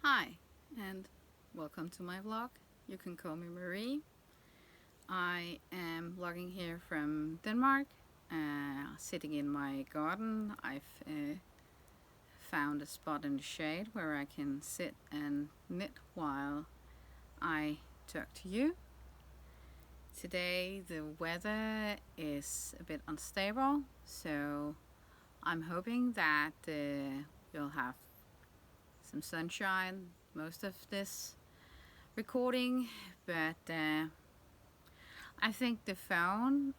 Hi, and welcome to my vlog. You can call me Marie. I am vlogging here from Denmark, sitting in my garden. I've found a spot in the shade where I can sit and knit while I talk to you. Today the weather is a bit unstable, so I'm hoping that you'll have some sunshine most of this recording, but I think the phone,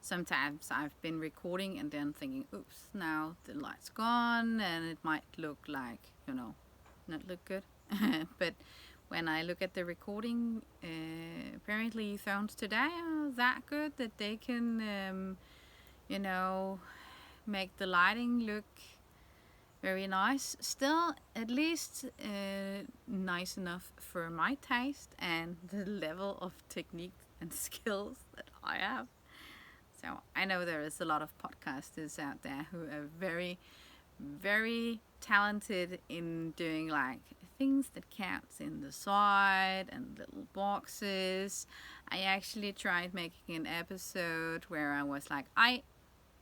sometimes I've been recording and then thinking, oops, now the light's gone and it might look like, not look good. But when I look at the recording, apparently phones today are that good that they can, make the lighting look very nice. Still, at least nice enough for my taste and the level of technique and skills that I have. So I know there is a lot of podcasters out there who are very, very talented in doing like things that counts in the side and little boxes. I actually tried making an episode where I was like,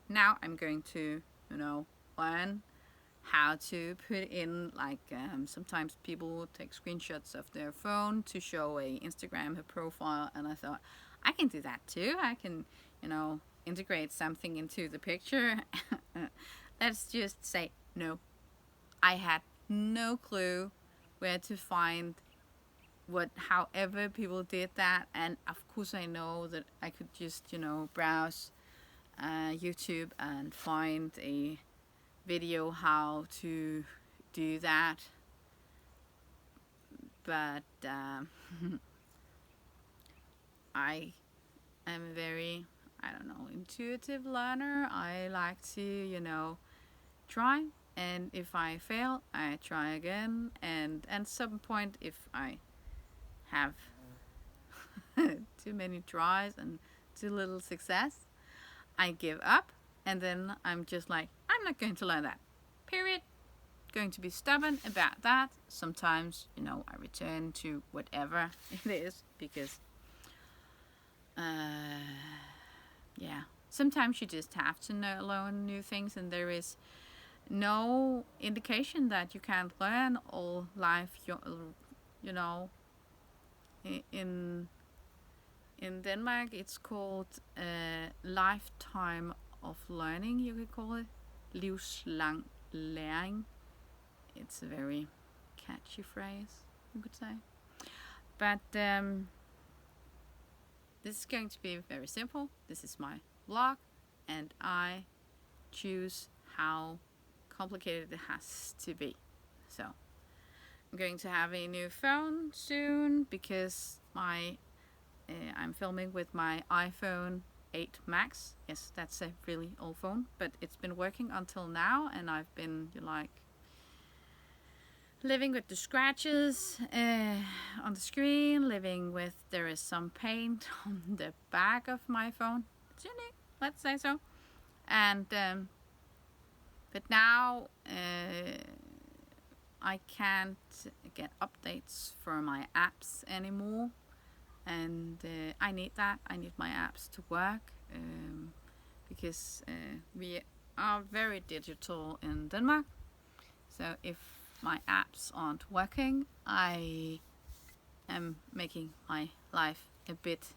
now I'm going to, learn how to put in like sometimes people take screenshots of their phone to show a Instagram profile, and I thought I can do that too. I can integrate something into the picture. Let's just say no, I had no clue where to find however people did that, and of course I know that I could just browse YouTube and find a video how to do that, but I am a very, intuitive learner. I like to try, and if I fail I try again, and at some point if I have too many tries and too little success, I give up, and then I'm just like, I'm not going to learn that. Period. Going to be stubborn about that. Sometimes, I return to whatever it is because, sometimes you just have to learn new things, and there is no indication that you can't learn all life. In Denmark, it's called a lifetime of learning, you could call it. Livslang læring. It's a very catchy phrase, you could say. But this is going to be very simple. This is my vlog, and I choose how complicated it has to be. So I'm going to have a new phone soon because I'm filming with my iPhone 8 Max. Yes, that's a really old phone, but it's been working until now, and I've been living with the scratches on the screen, there is some paint on the back of my phone. It's unique, let's say so. And but now I can't get updates for my apps anymore, and I need that. I need my apps to work because we are very digital in Denmark. So if my apps aren't working, I am making my life a bit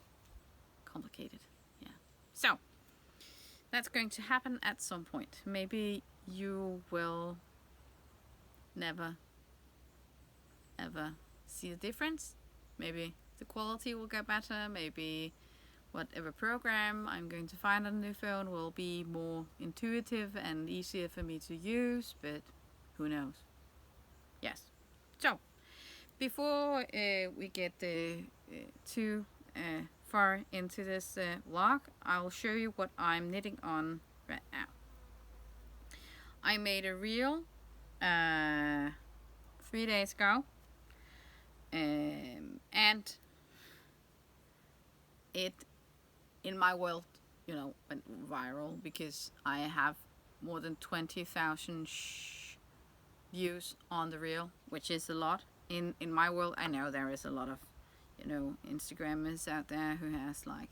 complicated. Yeah. So that's going to happen at some point. Maybe you will never ever see the difference. Maybe the quality will get better. Maybe whatever program I'm going to find on the new phone will be more intuitive and easier for me to use, but who knows? Yes. So before we get too far into this vlog, I'll show you what I'm knitting on right now. I made a reel 3 days ago, and it, in my world, went viral because I have more than 20,000 views on the reel, which is a lot. In my world, I know there is a lot of, you know, Instagrammers out there who has like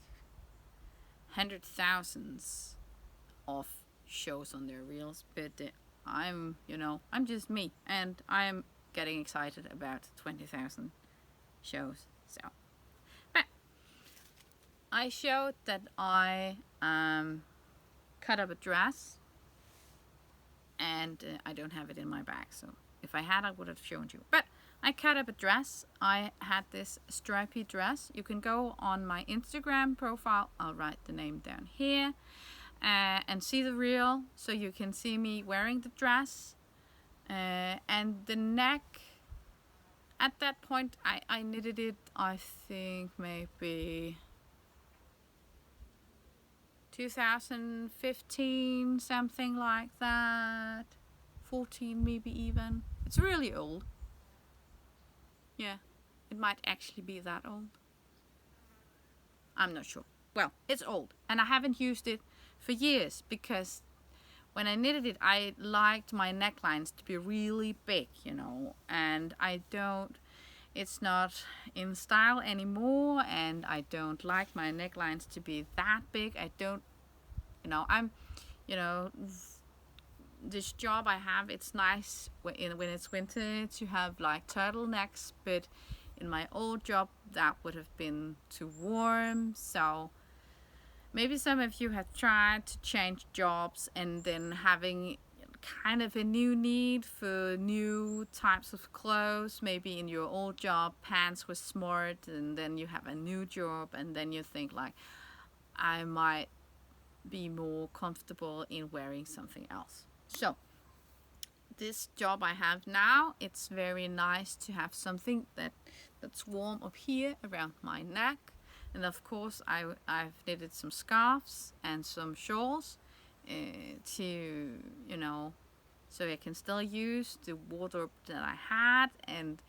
100,000s of shows on their reels, but I'm, you know, I'm just me, and I'm getting excited about 20,000 shows. So, but I showed that I cut up a dress, and I don't have it in my bag, so if I had, I would have shown you. But I cut up a dress. I had this stripy dress. You can go on my Instagram profile. I'll write the name down here, and see the reel, so you can see me wearing the dress. And the neck, at that point, I knitted it, I think maybe 2015, something like that. 14 maybe even. It's really old. Yeah, it might actually be that old. I'm not sure. Well, it's old, and I haven't used it for years because when I knitted it, I liked my necklines to be really big, you know, and it's not in style anymore, and I don't like my necklines to be that big. I don't, you know, this job I have, it's nice when it's winter to have like turtlenecks, but in my old job that would have been too warm. So maybe some of you have tried to change jobs and then having kind of a new need for new types of clothes. Maybe in your old job pants were smart, and then you have a new job and then you think like, I might be more comfortable in wearing something else. So this job I have now, it's very nice to have something that's warm up here around my neck. And of course I've knitted some scarves and some shawls to, you know, so I can still use the wardrobe that I had. And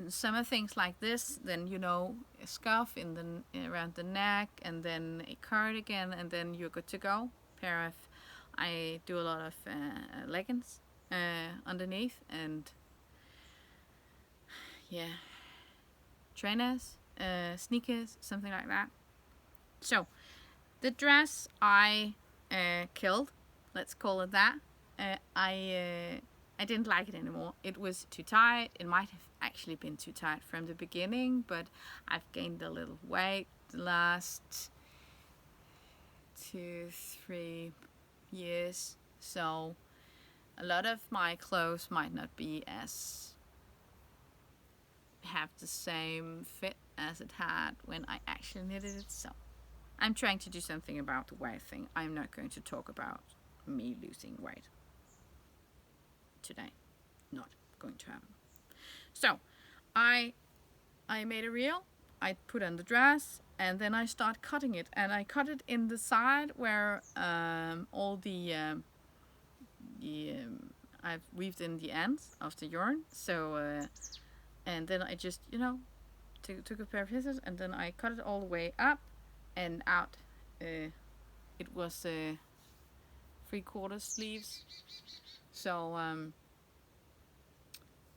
summer things like this, then, you know, a scarf around the neck, and then a cardigan, and then you're good to go. I do a lot of leggings underneath, and yeah, trainers, sneakers, something like that. So the dress I killed, let's call it that. I didn't like it anymore. It was too tight. It might have actually been too tight from the beginning, but I've gained a little weight the last 2-3 years, so a lot of my clothes might not be have the same fit as it had when I actually knitted it. So I'm trying to do something about the weight thing. I'm not going to talk about me losing weight today. Not going to happen. So I made a reel, I put on the dress, and then I start cutting it, and I cut it in the side where all I've weaved in the ends of the yarn. So and then I just, you know, took a pair of scissors, and then I cut it all the way up and out. It was 3/4 sleeves, so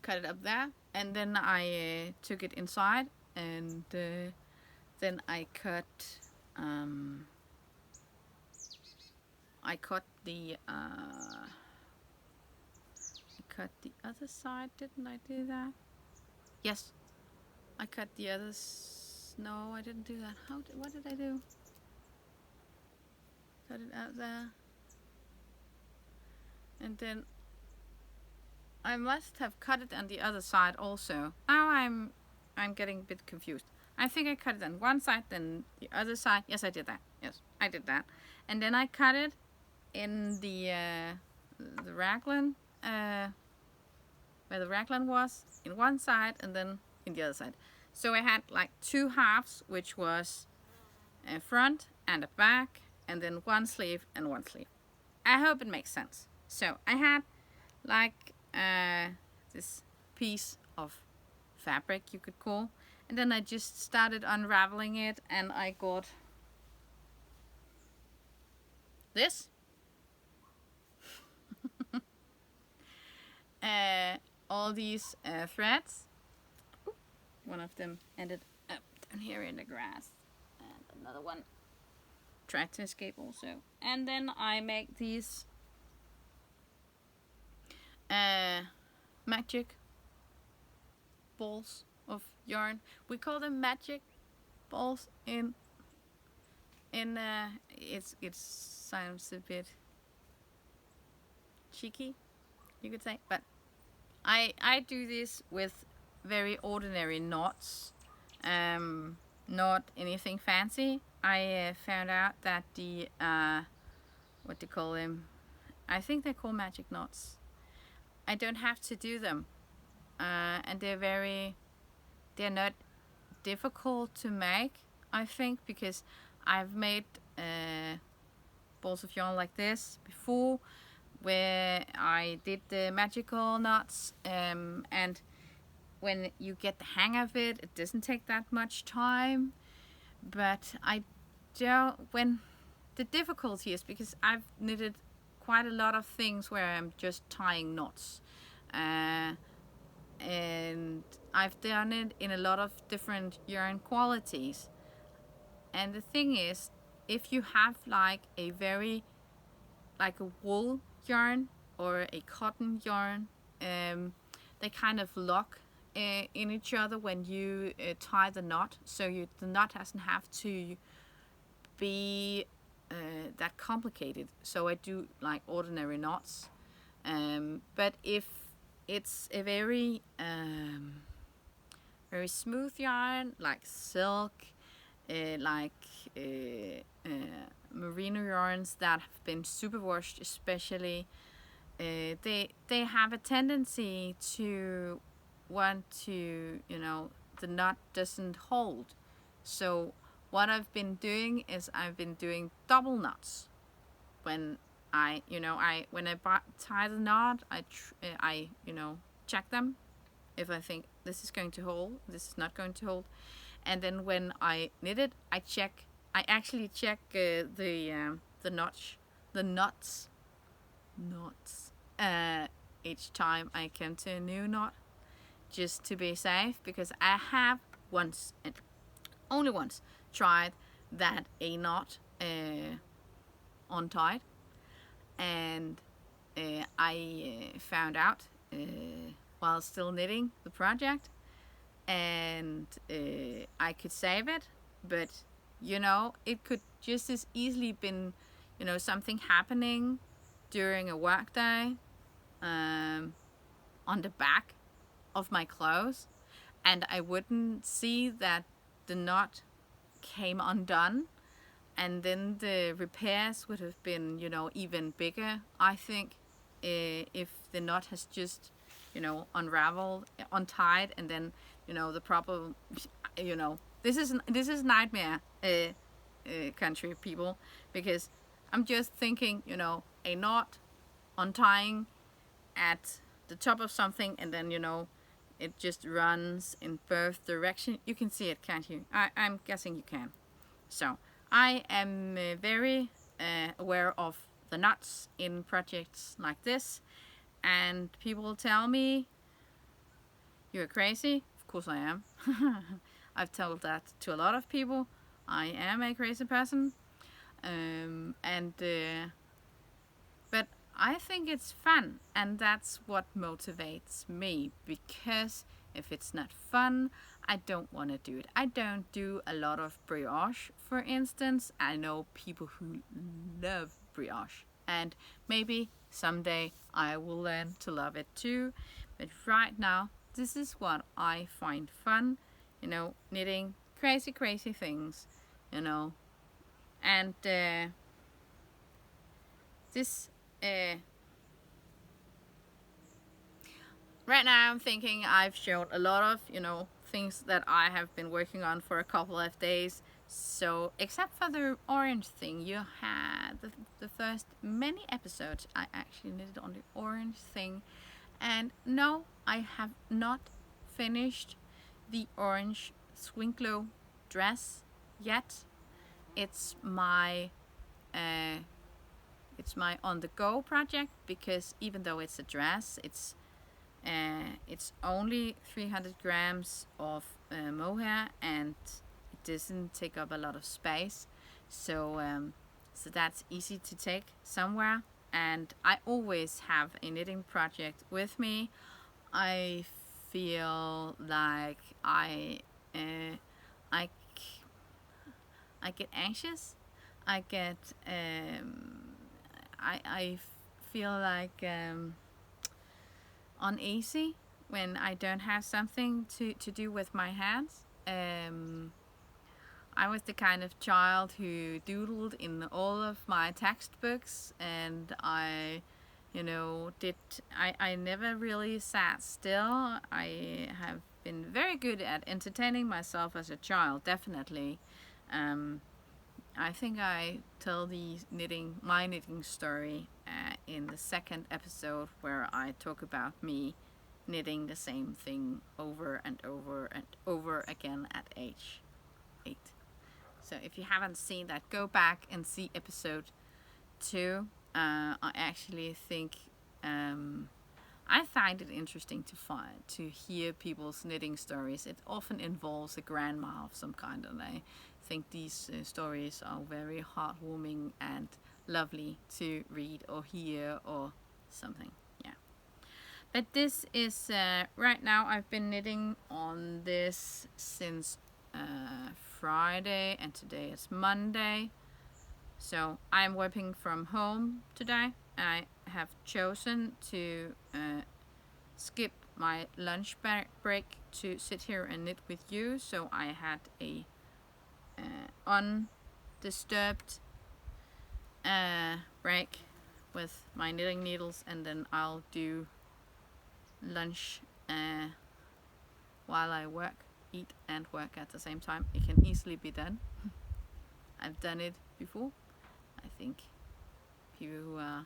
cut it up there, and then I took it inside, and then I cut the other side. Didn't I do that? Yes, I cut the others. No, I didn't do that. What did I do? Cut it out there, and then I must have cut it on the other side also. Now I'm getting a bit confused. I think I cut it on one side, then the other side. Yes, I did that. Yes, I did that. And then I cut it in the raglan, where the raglan was, in one side, and then in the other side. So I had like 2 halves, which was a front and a back, and then one sleeve and one sleeve. I hope it makes sense. So I had like this piece of fabric, you could call, and then I just started unraveling it, and I got this. all these threads. Oop, one of them ended up down here in the grass, and another one tried to escape also. And then I make these magic balls of yarn. We call them magic balls in it sounds a bit cheeky, you could say, but I do this with very ordinary knots, not anything fancy. I found out that the what do you call them? I think they're called magic knots. I don't have to do them, and they're not difficult to make. I think because I've made balls of yarn like this before, where I did the magical knots, and when you get the hang of it, it doesn't take that much time. But I don't. When the difficulty is because I've knitted quite a lot of things where I'm just tying knots, and I've done it in a lot of different yarn qualities. And the thing is, if you have like a wool yarn or a cotton yarn, they kind of lock in each other when you tie the knot, so the knot doesn't have to be that complicated. So I do like ordinary knots, but if it's a very smooth yarn like silk, merino yarns that have been superwashed especially, they have a tendency to want to, the knot doesn't hold. So what I've been doing is I've been doing double knots. When I tie the knot, I check them if I think this is going to hold, this is not going to hold. And then when I knit it, I actually check the knots each time I come to a new knot, just to be safe, because I have once, and only once, tried that a knot untied, and I found out while still knitting the project, and I could save it, but it could just as easily been something happening during a work day on the back of my clothes, and I wouldn't see that the knot came undone, and then the repairs would have been even bigger, I think, if the knot has just unraveled, untied, and then the proper this is nightmare country, people, because I'm just thinking a knot untying at the top of something, and then it just runs in both directions. You can see it, can't you? I'm guessing you can. So I am very aware of the knots in projects like this, and people tell me, "You're crazy." Of course I am. I've told that to a lot of people. I am a crazy person, but I think it's fun, and that's what motivates me, because if it's not fun, I don't want to do it. I don't do a lot of brioche, for instance. I know people who love brioche, and maybe someday I will learn to love it too, but right now this is what I find fun, knitting crazy things, and this right now I'm thinking I've showed a lot of things that I have been working on for a couple of days. So except for the orange thing, you had the first many episodes I actually knitted on the orange thing, and no, I have not finished the orange Swinklo dress yet. It's my on the go project, because even though it's a dress, it's It's only 300 grams of mohair, and it doesn't take up a lot of space, so so that's easy to take somewhere. And I always have a knitting project with me. I feel like uh, I I get anxious. I get I feel like uneasy when I don't have something to do with my hands. I was the kind of child who doodled in all of my textbooks, and I, I never really sat still. I have been very good at entertaining myself as a child, definitely. Um, I think I tell my knitting story in the second episode, where I talk about me knitting the same thing over and over and over again at age 8. So if you haven't seen that, go back and see episode 2. I actually think I find it interesting to hear people's knitting stories. It often involves a grandma of some kind, and I think these stories are very heartwarming and lovely to read or hear or something. Yeah. But this is right now. I've been knitting on this since Friday, and today is Monday. So I'm working from home today. I have chosen to skip my lunch break to sit here and knit with you. So I had a undisturbed break with my knitting needles, and then I'll do lunch while I eat and work at the same time. It can easily be done. I've done it before. I think people who are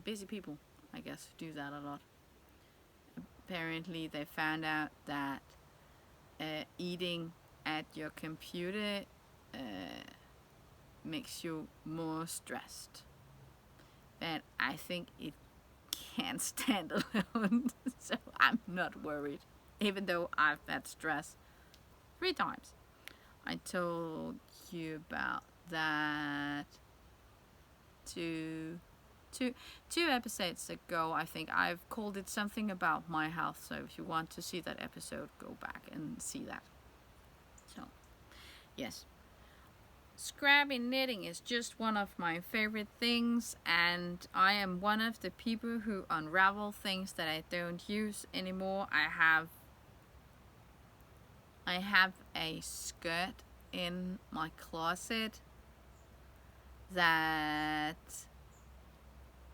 busy people, I guess, do that a lot. Apparently they found out that eating at your computer makes you more stressed. But I think it can't stand alone, so I'm not worried, even though I've had stress 3 times. I told you about that two episodes ago. I think I've called it something about my health, so if you want to see that episode, go back and see that. So yes, scrappy knitting is just one of my favorite things, and I am one of the people who unravel things that I don't use anymore. I have a skirt in my closet that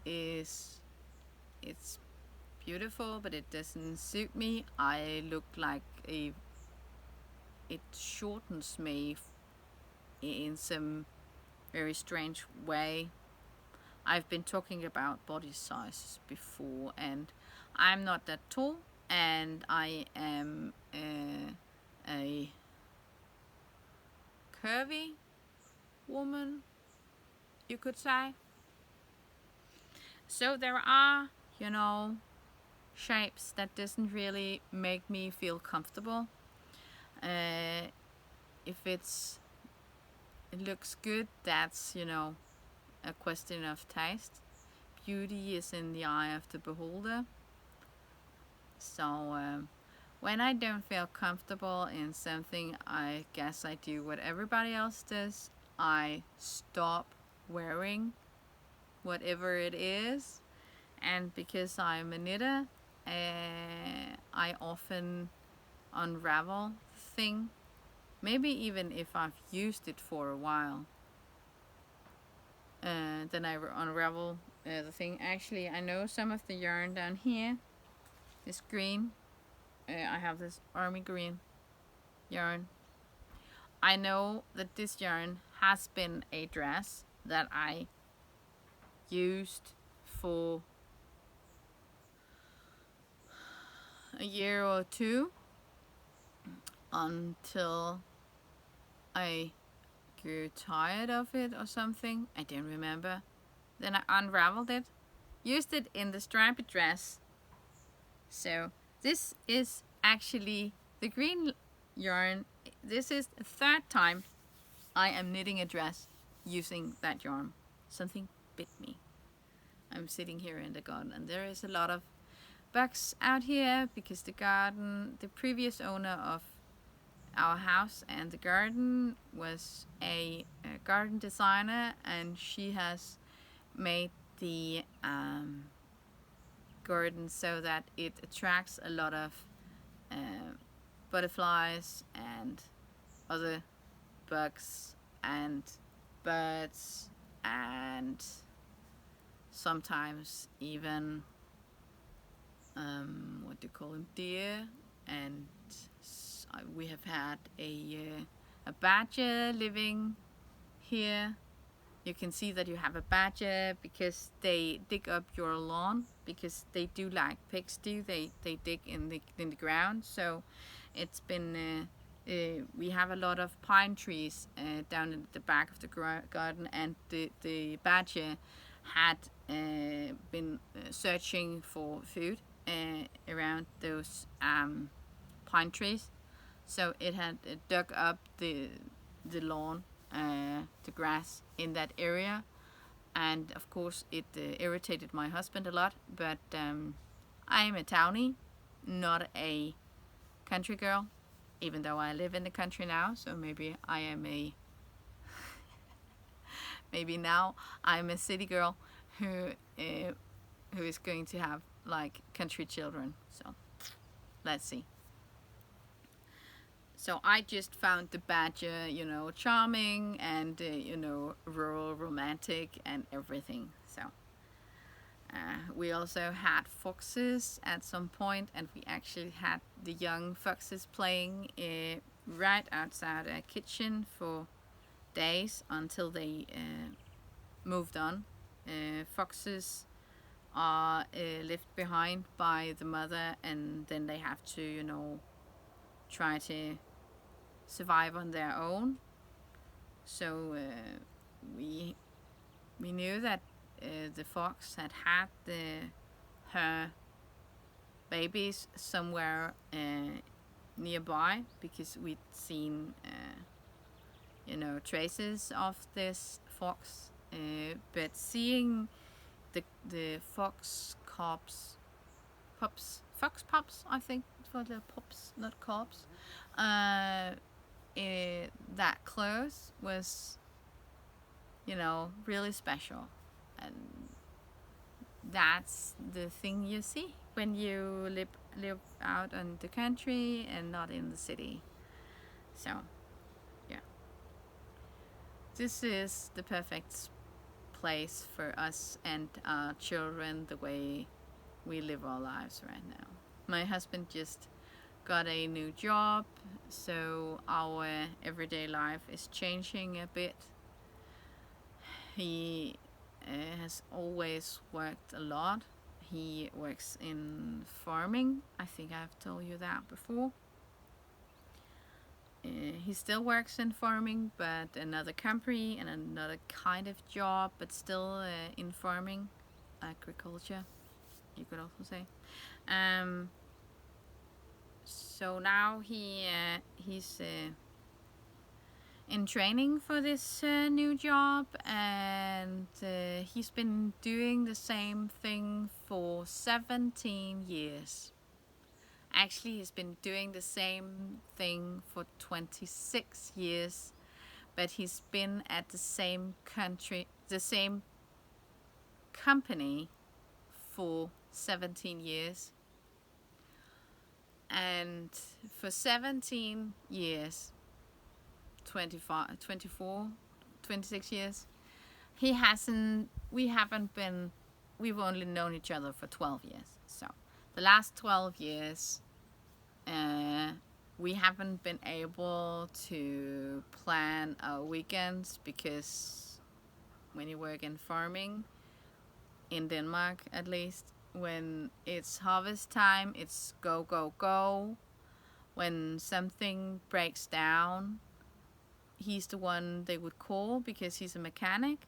it's beautiful, but it doesn't suit me. I look like it shortens me in some very strange way. I've been talking about body sizes before, and I'm not that tall, and I am a curvy woman, you could say. So there are, shapes that doesn't really make me feel comfortable. If it looks good, that's, a question of taste. Beauty is in the eye of the beholder. So when I don't feel comfortable in something, I guess I do what everybody else does. I stop wearing whatever it is. And because I'm a knitter, I often unravel the thing. Maybe even if I've used it for a while, then I unravel the thing. Actually, I know some of the yarn down here, this green. I have this army green yarn. I know that this yarn has been a dress that I used for a year or 2 until I grew tired of it or something. I don't remember. Then I unraveled it, used it in the striped dress, So this is actually the green yarn. This is the third time I am knitting a dress using that yarn. Something bit me. I'm sitting here in the garden and there is a lot of bugs out here because the previous owner of our house and the garden was a garden designer, and she has made the garden so that it attracts a lot of butterflies and other bugs and birds and sometimes even what do you call them, deer, and we have had a badger living here. You can see that you have a badger because they dig up your lawn, because they do like pigs do. They dig in the ground. So it's been we have a lot of pine trees down in the back of the garden, and the badger had been searching for food around those pine trees. So it had dug up the lawn, the grass in that area, and of course it irritated my husband a lot. But I am a townie, not a country girl, even though I live in the country now. So maybe I am maybe now I'm a city girl who is going to have like country children. So let's see. So I just found the badger, charming and, rural, romantic and everything. So we also had foxes at some point, and we actually had the young foxes playing right outside our kitchen for days until they moved on. Foxes are left behind by the mother, and then they have to, try to survive on their own. So we knew that the fox had her babies somewhere nearby, because we'd seen traces of this fox. But seeing the fox pups, I think for the pups, not cubs, that close was, really special. And that's the thing you see when you live out in the country and not in the city. So yeah, this is the perfect place for us and our children, the way we live our lives right now. My husband just got a new job, so our everyday life is changing a bit. He has always worked a lot. He works in farming. I think I've told you that before. He still works in farming, but another company and another kind of job, but still in farming, agriculture, you could also say. So now he's in training for this new job, and he's been doing the same thing for 17 years. Actually, he's been doing the same thing for 26 years, but he's been at the same company for 17 years. And for 17 years, 25, 24, 26 years, we've only known each other for 12 years. So the last 12 years, we haven't been able to plan our weekends, because when you work in farming, in Denmark at least, when it's harvest time, it's go, go, go. When something breaks down, he's the one they would call, because he's a mechanic.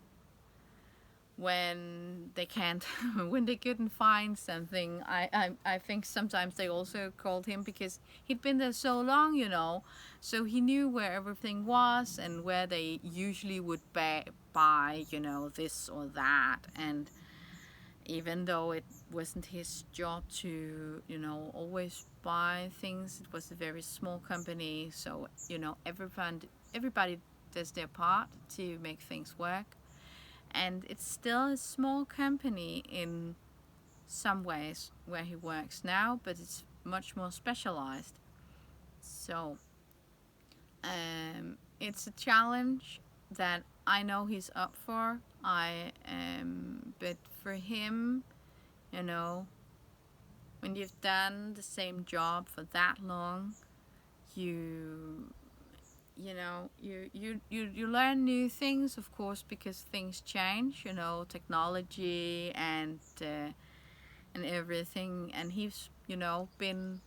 when they can't when they couldn't find something. I think sometimes they also called him because he'd been there so long, you know, so he knew where everything was and where they usually would buy, you know, this or that. And even though it wasn't his job to, you know, always buy things, it was a very small company, so, you know, everybody does their part to make things work. And it's still a small company in some ways where he works now, but it's much more specialized. So it's a challenge that I know he's up for. But for him, you know, when you've done the same job for that long, you learn new things, of course, because things change, you know, technology and everything. And he's, you know, been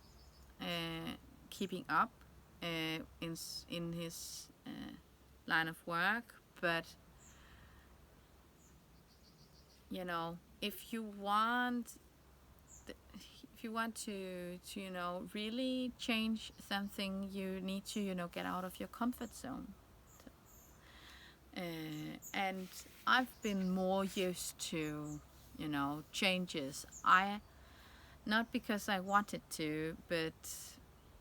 keeping up in his line of work. But you know, if you want to, you know, really change something, you need to, you know, get out of your comfort zone. And I've been more used to, you know, changes. Not because I wanted to, but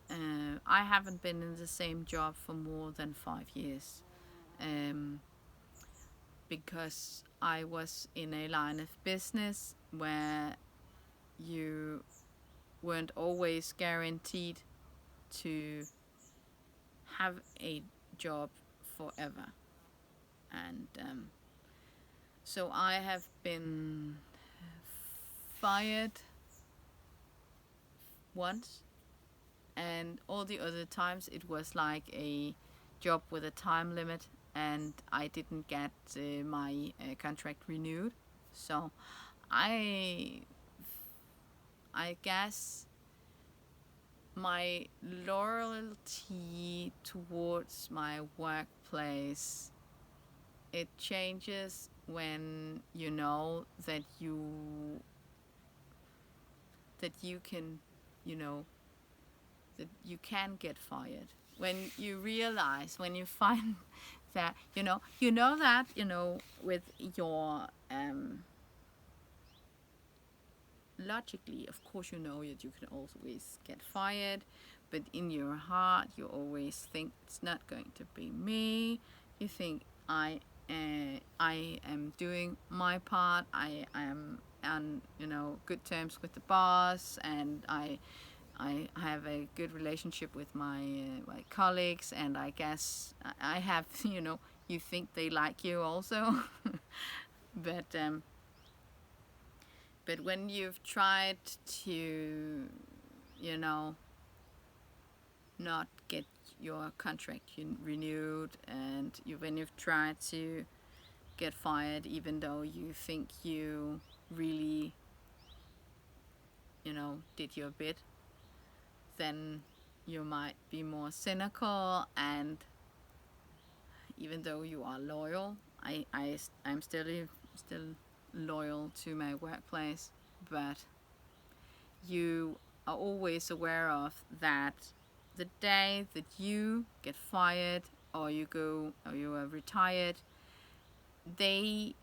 I haven't been in the same job for more than 5 years, because I was in a line of business where you weren't always guaranteed to have a job forever. And so I have been fired once, and all the other times it was like a job with a time limit, and I didn't get my contract renewed. So I guess my loyalty towards my workplace, it changes when you know that you can, you know, that you can get fired. When you realize, when you find that, you know that, you know, with your logically, of course, you know that you can always get fired, but in your heart, you always think it's not going to be me. You think I am doing my part. I am on, you know, good terms with the boss, and I have a good relationship with my colleagues, and I guess I have, you know, you think they like you also. But when you've tried to, you know, not get your contract renewed, and when you've tried to get fired even though you think you really, you know, did your bit, then you might be more cynical. And even though you are loyal, I'm still loyal to my workplace, but you are always aware of that the day that you get fired or you are retired, they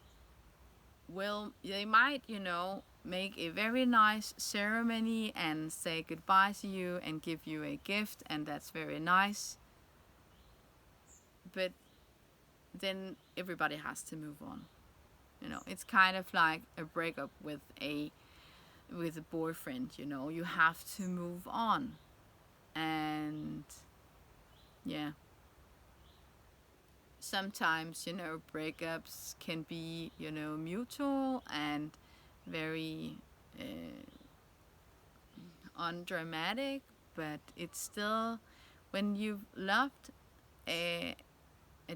might, you know, make a very nice ceremony and say goodbye to you and give you a gift, and that's very nice. But then everybody has to move on. You know, it's kind of like a breakup with a boyfriend, you know, you have to move on. And yeah, sometimes, you know, breakups can be, you know, mutual and very undramatic, but it's still, when you've loved a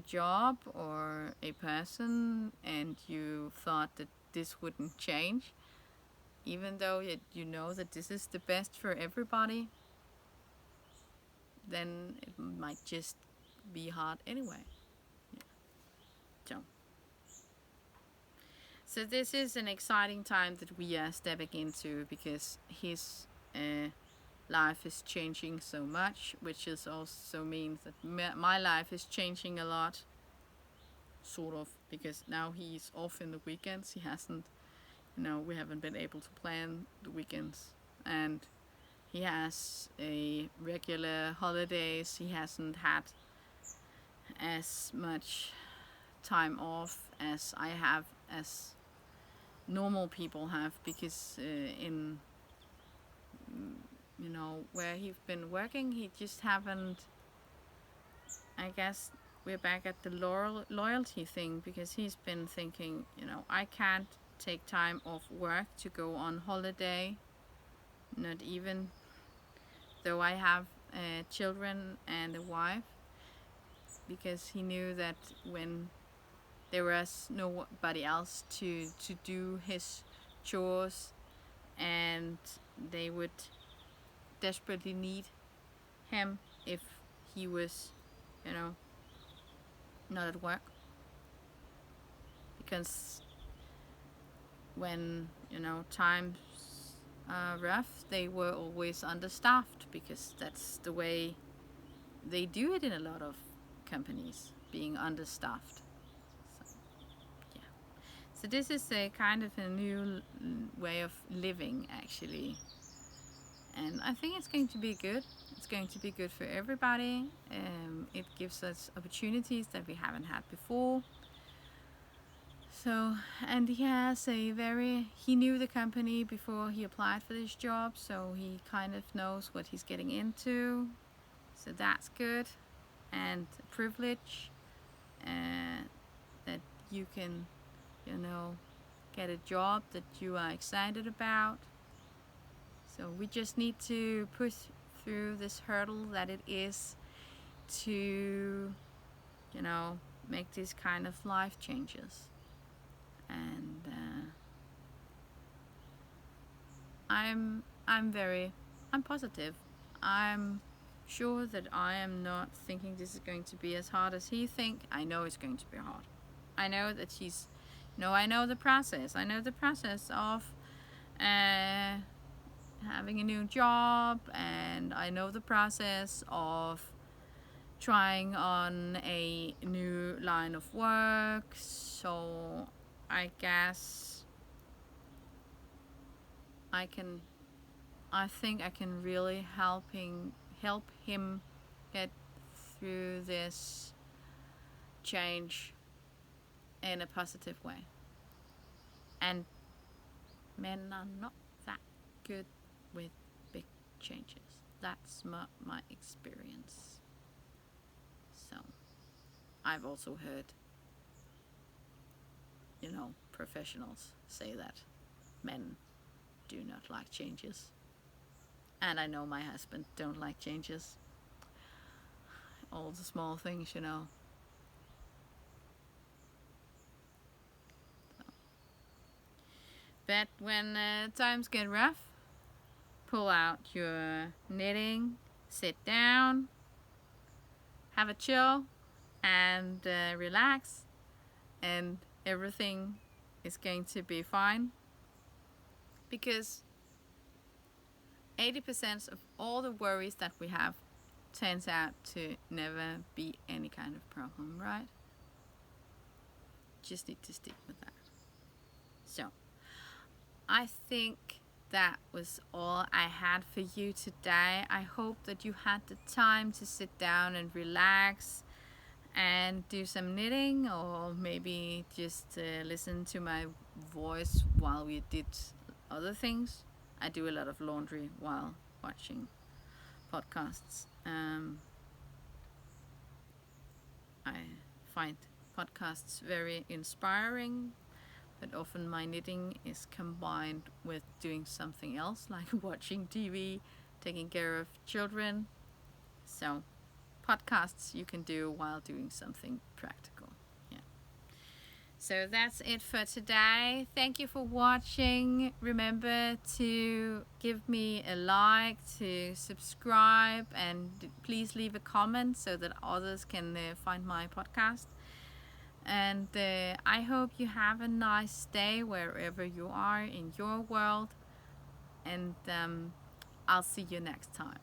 job or a person and you thought that this wouldn't change, even though you know that this is the best for everybody, then it might just be hard anyway. Yeah. So this is an exciting time that we are stepping into, because his life is changing so much, which is also means that my life is changing a lot, sort of, because now he's off in the weekends. He hasn't, we haven't been able to plan the weekends, and he has a regular holidays. He hasn't had as much time off as I have, as normal people have, because in where he's been working, he just haven't. I guess we're back at the loyalty thing, because he's been thinking, I can't take time off work to go on holiday, not even though I have children and a wife, because he knew that when there was nobody else to do his chores, and they would desperately need him if he was, not at work. Because when, times are rough, they were always understaffed, because that's the way they do it in a lot of companies, being understaffed. So, yeah. So this is a kind of a new way of living, actually. And I think it's going to be good. It's going to be good for everybody. It gives us opportunities that we haven't had before. So, and he knew the company before he applied for this job, so he kind of knows what he's getting into. So that's good, and a privilege that you can, get a job that you are excited about. So we just need to push through this hurdle that it is to, make these kind of life changes. And I'm positive. I'm sure that I am not thinking this is going to be as hard as he think. I know it's going to be hard. I know that I know the process. I know the process of having a new job, and I know the process of trying on a new line of work. So I guess I think I can really help him get through this change in a positive way. And men are not that good with big changes. That's my experience. So I've also heard, professionals say that men do not like changes. And I know my husband don't like changes. All the small things, So. But when times get rough, pull out your knitting, sit down, have a chill, and relax, and everything is going to be fine. Because 80% of all the worries that we have turns out to never be any kind of problem, right? Just need to stick with that. So, I think that was all I had for you today. I hope that you had the time to sit down and relax and do some knitting, or maybe just listen to my voice while we did other things. I do a lot of laundry while watching podcasts. I find podcasts very inspiring, but often my knitting is combined with doing something else, like watching TV, taking care of children. So podcasts you can do while doing something practical. Yeah. So that's it for today. Thank you for watching. Remember to give me a like, to subscribe, and please leave a comment so that others can find my podcast. And I hope you have a nice day wherever you are in your world. And I'll see you next time.